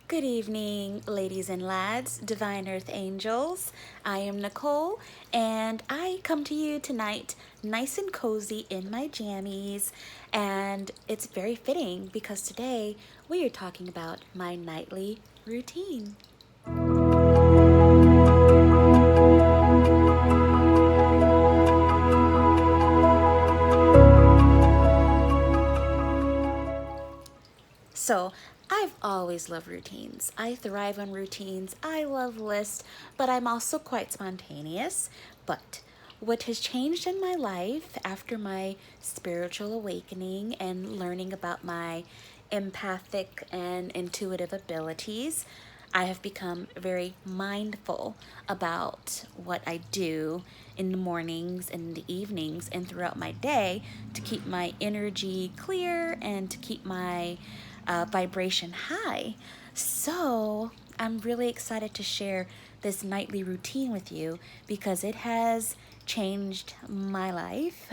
Good evening, ladies and lads, divine earth angels. I am Nicole, and I come to you tonight nice and cozy in my jammies. And it's very fitting because today we are talking about my nightly routine. So, I've always loved routines. I thrive on routines. I love lists, but I'm also quite spontaneous. But what has changed in my life after my spiritual awakening and learning about my empathic and intuitive abilities, I have become very mindful about what I do in the mornings and in the evenings and throughout my day to keep my energy clear and to keep my vibration high. So I'm really excited to share this nightly routine with you because it has changed my life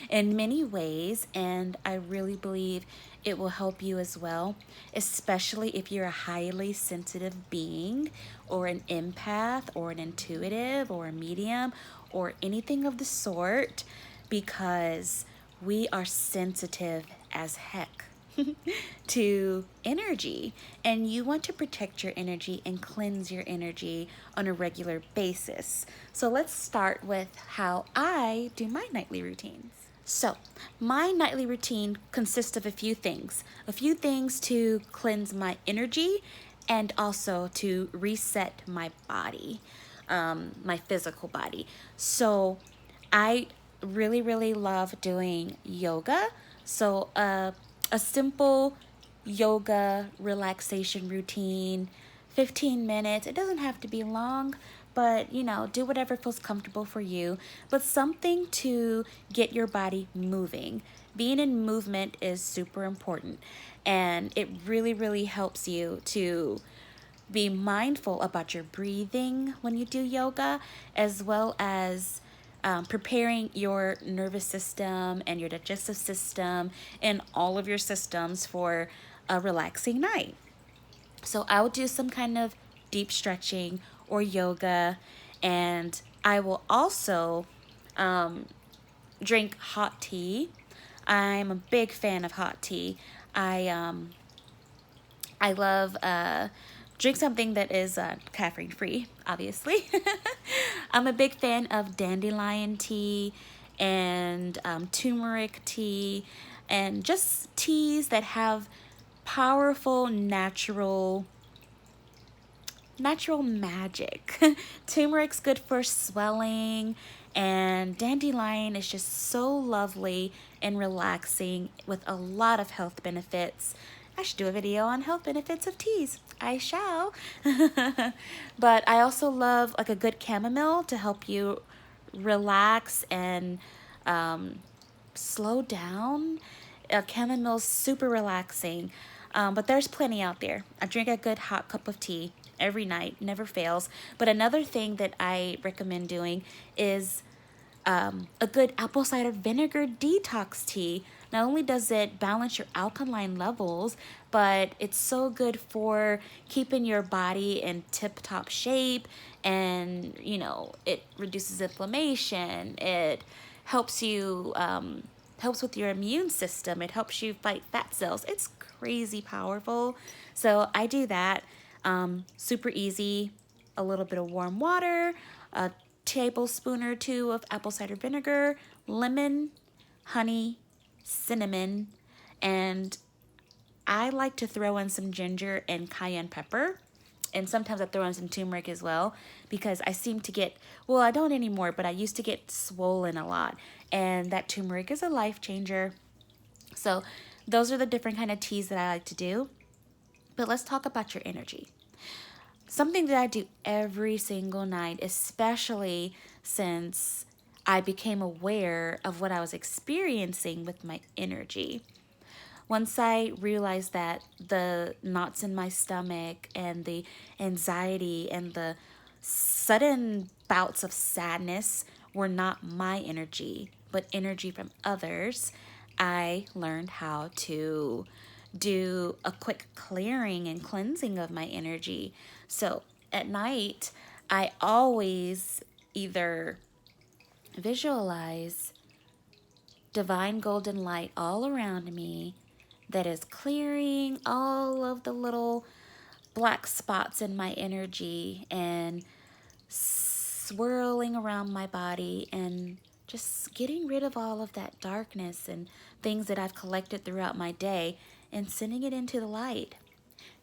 in many ways, and I really believe it will help you as well, especially if you're a highly sensitive being or an empath or an intuitive or a medium or anything of the sort, because we are sensitive as heck to energy, and you want to protect your energy and cleanse your energy on a regular basis. So let's start with how I do my nightly routines. So, my nightly routine consists of a few things to cleanse my energy and also to reset my body, my physical body. So, I really love doing yoga. So, a simple yoga relaxation routine, 15 minutes. It doesn't have to be long, but do whatever feels comfortable for you. But something to get your body moving. Being in movement is super important, and it really helps you to be mindful about your breathing when you do yoga, as well as preparing your nervous system and your digestive system and all of your systems for a relaxing night. So I will do some kind of deep stretching or yoga, and I will also drink hot tea. I'm a big fan of hot tea. I love drink something that is caffeine free, obviously. I'm a big fan of dandelion tea and turmeric tea and just teas that have powerful natural magic. Turmeric's good for swelling, and dandelion is just so lovely and relaxing with a lot of health benefits. I should do a video on health benefits of teas. I shall. But I also love like a good chamomile to help you relax and slow down. Chamomile's super relaxing, but there's plenty out there. I drink a good hot cup of tea every night, never fails. But another thing that I recommend doing is a good apple cider vinegar detox tea. Not only does it balance your alkaline levels, but it's so good for keeping your body in tip-top shape, and it reduces inflammation. It helps you helps with your immune system. It helps you fight fat cells. It's crazy powerful. So I do that. Super easy. A little bit of warm water, a tablespoon or two of apple cider vinegar, lemon, honey, cinnamon, and I like to throw in some ginger and cayenne pepper. And sometimes I throw in some turmeric as well, because I seem to get, well, I don't anymore, but I used to get swollen a lot. And that turmeric is a life changer. So those are the different kind of teas that I like to do. But let's talk about your energy. Something that I do every single night, especially since I became aware of what I was experiencing with my energy. Once I realized that the knots in my stomach and the anxiety and the sudden bouts of sadness were not my energy, but energy from others, I learned how to do a quick clearing and cleansing of my energy. So at night, I always either visualize divine golden light all around me that is clearing all of the little black spots in my energy and swirling around my body and just getting rid of all of that darkness and things that I've collected throughout my day and sending it into the light.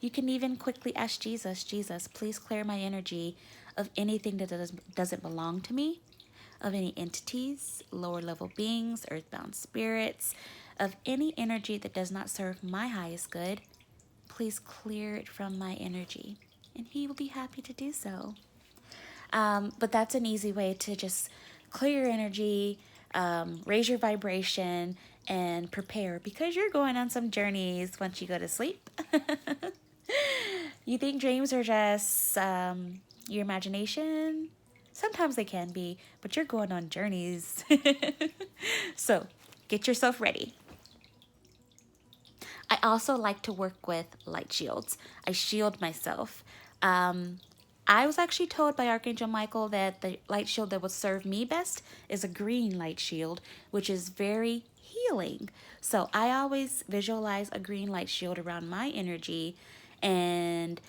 You can even quickly ask Jesus, Jesus, please clear my energy of anything that doesn't belong to me, of any entities, lower level beings, earthbound spirits, of any energy that does not serve my highest good. Please clear it from my energy. And he will be happy to do so. But that's an easy way to just clear your energy, raise your vibration, and prepare because you're going on some journeys once you go to sleep. You think dreams are just your imagination? Sometimes they can be, but you're going on journeys. So get yourself ready. I also like to work with light shields. I shield myself. I was actually told by Archangel Michael that the light shield that would serve me best is a green light shield, which is very healing. So I always visualize a green light shield around my energy, and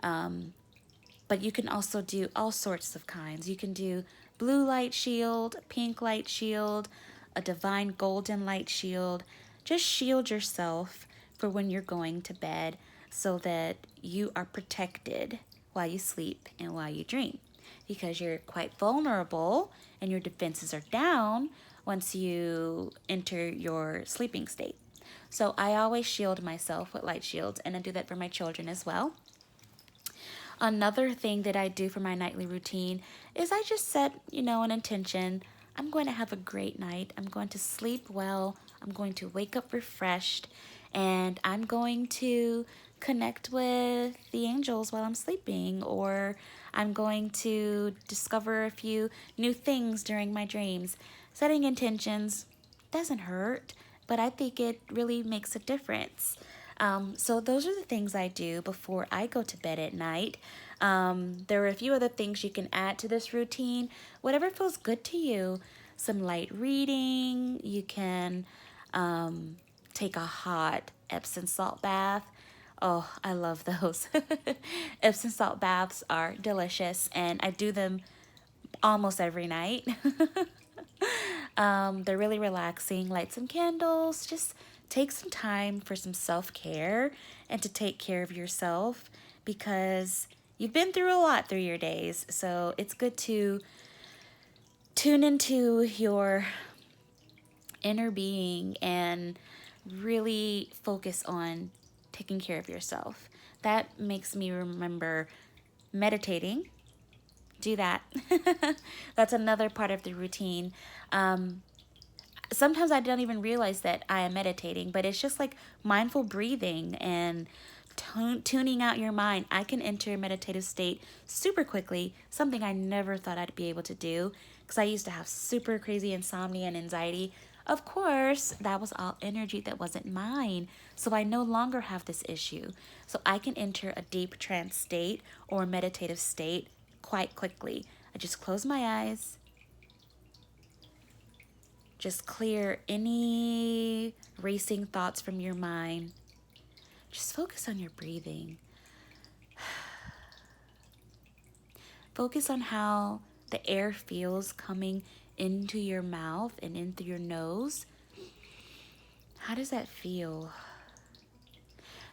but you can also do all sorts of kinds. You can do blue light shield, pink light shield, a divine golden light shield. Just shield yourself for when you're going to bed so that you are protected while you sleep and while you dream, because you're quite vulnerable and your defenses are down once you enter your sleeping state. So I always shield myself with light shields, and I do that for my children as well. Another thing that I do for my nightly routine is I just set, an intention. I'm going to have a great night. I'm going to sleep well. I'm going to wake up refreshed, and I'm going to connect with the angels while I'm sleeping, or I'm going to discover a few new things during my dreams. Setting intentions doesn't hurt, but I think it really makes a difference. So those are the things I do before I go to bed at night. There are a few other things you can add to this routine, whatever feels good to you. Some light reading. You can take a hot Epsom salt bath. Oh, I love those. Epsom salt baths are delicious, and I do them almost every night. They're really relaxing. Light some candles. Just take some time for some self-care and to take care of yourself, because you've been through a lot through your days. So it's good to tune into your inner being and really focus on taking care of yourself. That makes me remember meditating. Do that. That's another part of the routine. Sometimes I don't even realize that I am meditating, but it's just like mindful breathing and tuning out your mind. I can enter a meditative state super quickly, something I never thought I'd be able to do, because I used to have super crazy insomnia and anxiety. Of course, that was all energy that wasn't mine, so I no longer have this issue. So I can enter a deep trance state or a meditative state quite quickly. I just close my eyes, just clear any racing thoughts from your mind. Just focus on your breathing. Focus on how the air feels coming into your mouth and in through your nose. How does that feel?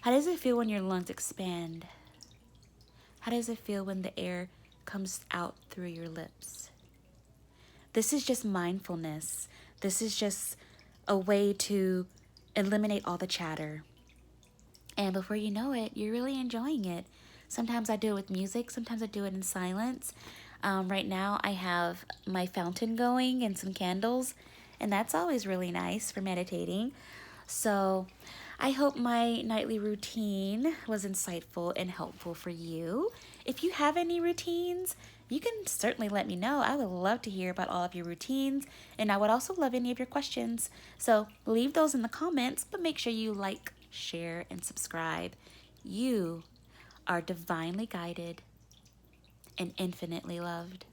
How does it feel when your lungs expand? How does it feel when the air comes out through your lips? This is just mindfulness. This is just a way to eliminate all the chatter. And before you know it, you're really enjoying it. Sometimes I do it with music. Sometimes I do it in silence. Right now I have my fountain going and some candles, and that's always really nice for meditating. So I hope my nightly routine was insightful and helpful for you. If you have any routines, you can certainly let me know. I would love to hear about all of your routines, and I would also love any of your questions. So leave those in the comments, but make sure you like, share, and subscribe. You are divinely guided and infinitely loved.